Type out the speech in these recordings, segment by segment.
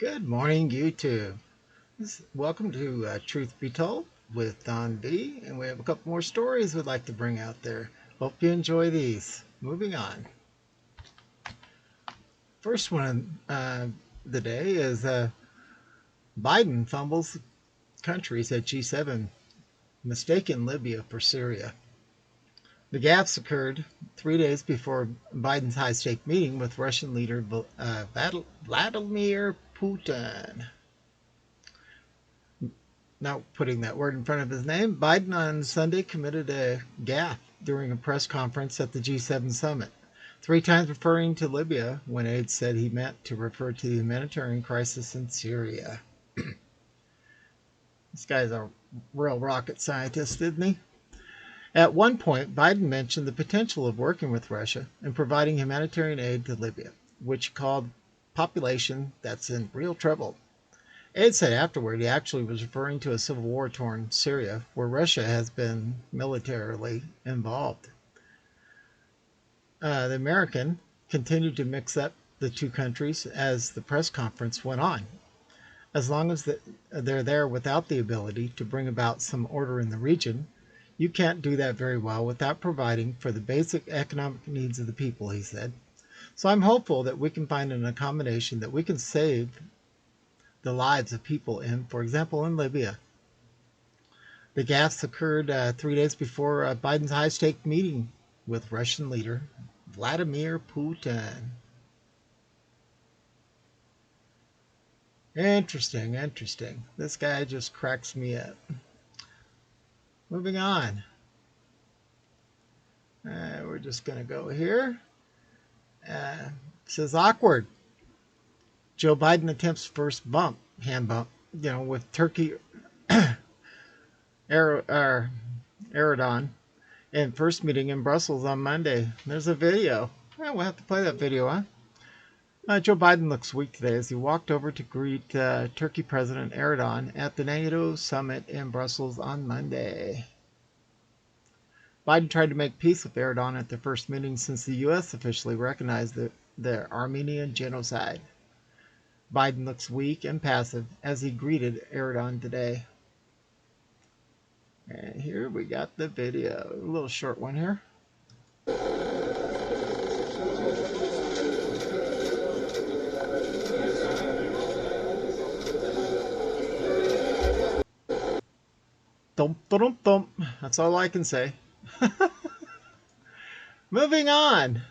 Good morning, YouTube. Welcome to Truth Be Told with Don B. And we have a couple more stories we'd like to bring out there. Hope you enjoy these. Moving on. First one the day is Biden fumbles countries at G7, mistaken Libya for Syria. The gaffes occurred 3 days before Biden's high-stake meeting with Russian leader Vladimir Putin. Now putting that word in front of his name, Biden on Sunday committed a gaffe during a press conference at the G7 summit, 3 times referring to Libya when aides said he meant to refer to the humanitarian crisis in Syria. This guy's a real rocket scientist, isn't he? At one point, Biden mentioned the potential of working with Russia and providing humanitarian aid to Libya, which he called population that's in real trouble. Aide said afterward he actually was referring to a civil war-torn Syria, where Russia has been militarily involved. The American continued to mix up the two countries as the press conference went on. As long as they're there without the ability to bring about some order in the region, you can't do that very well without providing for the basic economic needs of the people, he said. So I'm hopeful that we can find an accommodation that we can save the lives of people in, for example, in Libya. The gaffes occurred 3 days before Biden's high-stake meeting with Russian leader Vladimir Putin. Interesting. This guy just cracks me up. Moving on. We're just going to go here. It says awkward. Joe Biden attempts first hand bump, with Turkey Erdogan in first meeting in Brussels on Monday. There's a video. We'll have to play that video, huh? Joe Biden looks weak today as he walked over to greet Turkey President Erdogan at the NATO summit in Brussels on Monday. Biden tried to make peace with Erdogan at their first meeting since the U.S. officially recognized the Armenian genocide. Biden looks weak and passive as he greeted Erdogan today. And here we got the video. A little short one here. Thump. That's all I can say. Moving on.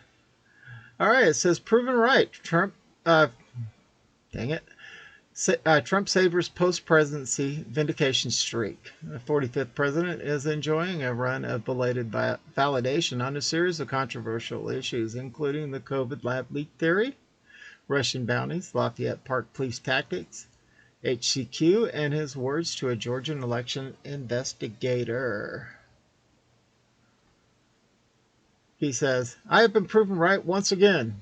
All right, it says proven right. Trump, Trump savors post-presidency vindication streak. The 45th president is enjoying a run of belated validation on a series of controversial issues, including the COVID lab leak theory, Russian bounties, Lafayette Park police tactics, HCQ, and his words to a Georgian election investigator. He says, I have been proven right once again.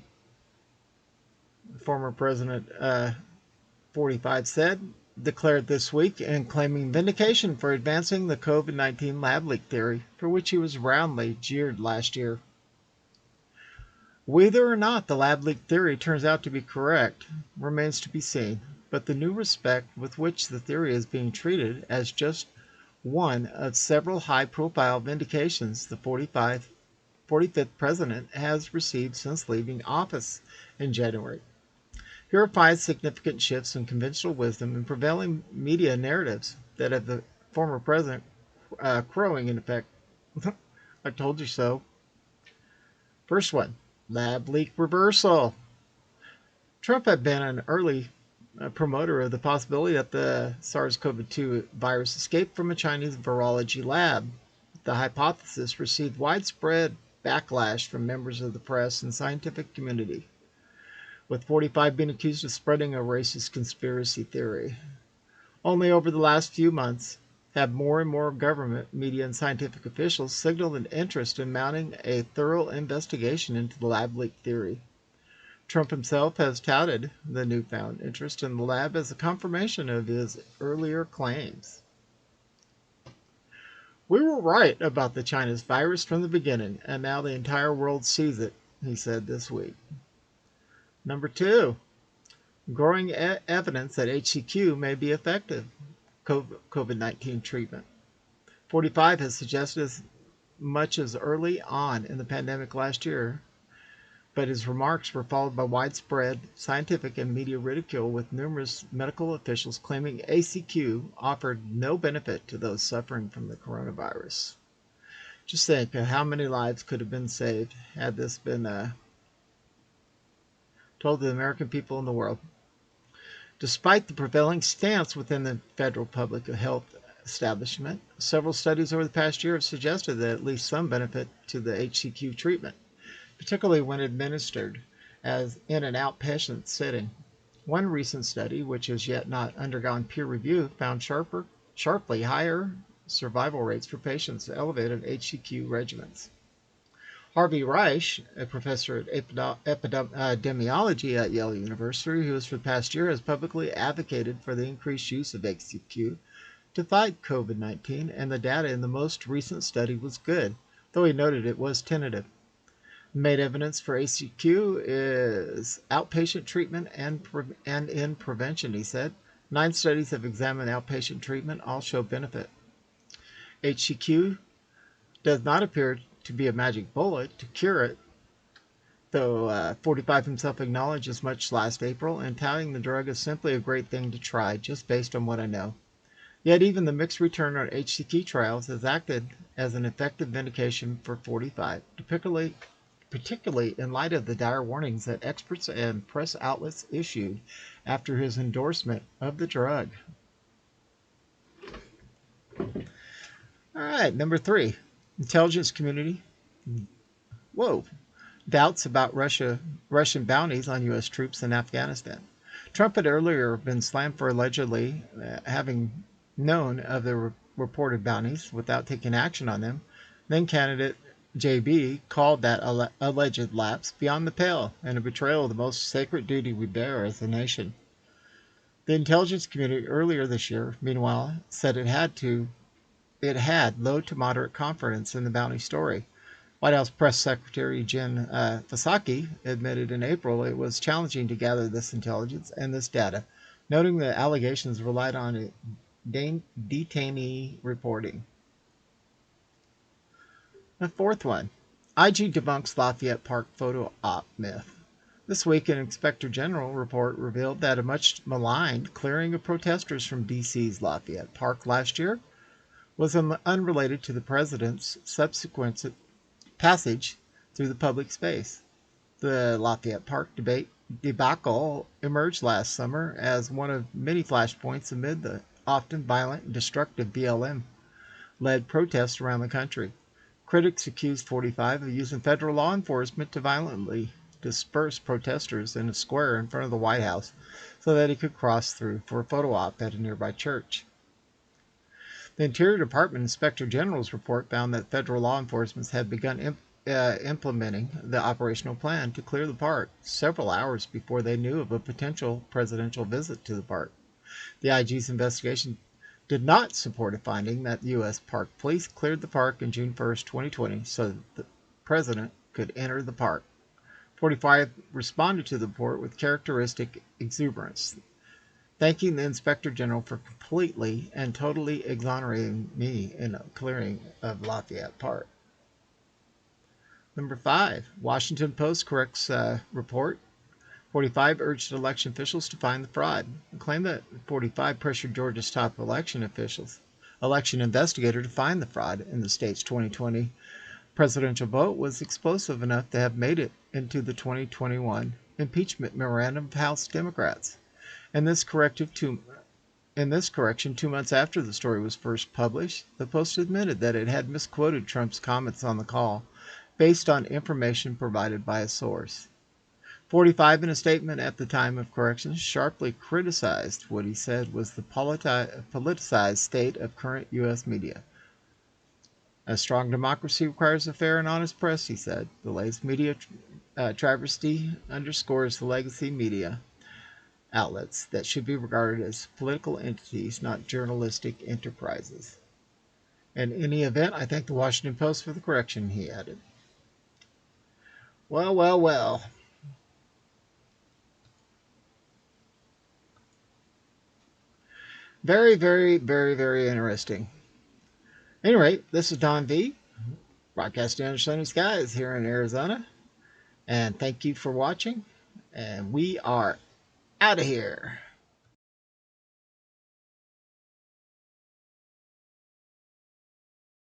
Former President 45 said, declared this week, and claiming vindication for advancing the COVID-19 lab leak theory, for which he was roundly jeered last year. Whether or not the lab leak theory turns out to be correct remains to be seen, but the new respect with which the theory is being treated as just one of several high-profile vindications the 45th president has received since leaving office in January. Here are 5 significant shifts in conventional wisdom and prevailing media narratives that have the former president crowing in effect. I told you so. First one, lab leak reversal. Trump had been an early promoter of the possibility that the SARS-CoV-2 virus escaped from a Chinese virology lab. The hypothesis received widespread backlash from members of the press and scientific community, with 45 being accused of spreading a racist conspiracy theory. Only over the last few months have more and more government, media, and scientific officials signaled an interest in mounting a thorough investigation into the lab leak theory. Trump himself has touted the newfound interest in the lab as a confirmation of his earlier claims. We were right about the China's virus from the beginning, and now the entire world sees it, he said this week. Number 2, Growing evidence that HCQ may be effective COVID-19 treatment. 45 has suggested as much as early on in the pandemic last year, but his remarks were followed by widespread scientific and media ridicule, with numerous medical officials claiming ACQ offered no benefit to those suffering from the coronavirus. Just think of how many lives could have been saved had this been told to the American people and the world. Despite the prevailing stance within the federal public health establishment, several studies over the past year have suggested that at least some benefit to the HCQ treatment, particularly when administered as in an outpatient setting. One recent study, which has yet not undergone peer review, found sharply higher survival rates for patients with elevated HCQ regimens. Harvey Reich, a professor at epidemiology at Yale University, who for the past year has publicly advocated for the increased use of HCQ to fight COVID-19, and the data in the most recent study was good, though he noted it was tentative. Made evidence for ACQ is outpatient treatment and in prevention, he said. 9 studies have examined outpatient treatment, all show benefit. HCQ does not appear to be a magic bullet to cure it, though 45 himself acknowledged as much last April, and touting the drug is simply a great thing to try, just based on what I know. Yet even the mixed return on HCQ trials has acted as an effective vindication for 45, particularly in light of the dire warnings that experts and press outlets issued after his endorsement of the drug. All right, number 3. Intelligence community. Doubts about Russian bounties on U.S. troops in Afghanistan. Trump had earlier been slammed for allegedly having known of the reported bounties without taking action on them. Then candidate JB called that alleged lapse beyond the pale and a betrayal of the most sacred duty we bear as a nation. The intelligence community earlier this year, meanwhile, said it had low to moderate confidence in the bounty story. White House Press Secretary Jen Psaki admitted in April it was challenging to gather this intelligence and this data, noting the allegations relied on detainee reporting. The 4th one, IG debunks Lafayette Park photo op myth. This week, an Inspector General report revealed that a much maligned clearing of protesters from D.C.'s Lafayette Park last year was unrelated to the president's subsequent passage through the public space. The Lafayette Park debacle emerged last summer as one of many flashpoints amid the often violent and destructive BLM-led protests around the country. Critics accused 45 of using federal law enforcement to violently disperse protesters in a square in front of the White House so that he could cross through for a photo op at a nearby church. The Interior Department Inspector General's report found that federal law enforcement had begun implementing the operational plan to clear the park several hours before they knew of a potential presidential visit to the park. The IG's investigation did not support a finding that U.S. Park Police cleared the park on June 1, 2020, so that the president could enter the park. 45 responded to the report with characteristic exuberance, thanking the Inspector General for completely and totally exonerating me in a clearing of Lafayette Park. Number 5, Washington Post corrects report. 45 urged election officials to find the fraud, and claimed that 45 pressured Georgia's top election investigator to find the fraud in the state's 2020 presidential vote was explosive enough to have made it into the 2021 impeachment memorandum of House Democrats. In this correction, 2 months after the story was first published, the Post admitted that it had misquoted Trump's comments on the call based on information provided by a source. 45, in a statement at the time of correction, sharply criticized what he said was the politicized state of current U.S. media. A strong democracy requires a fair and honest press, he said. The latest media travesty underscores the legacy media outlets that should be regarded as political entities, not journalistic enterprises. In any event, I thank the Washington Post for the correction, he added. Well. Very, very, very, very interesting. Anyway, this is Don V, broadcasting under sunny skies here in Arizona. And thank you for watching. And we are out of here.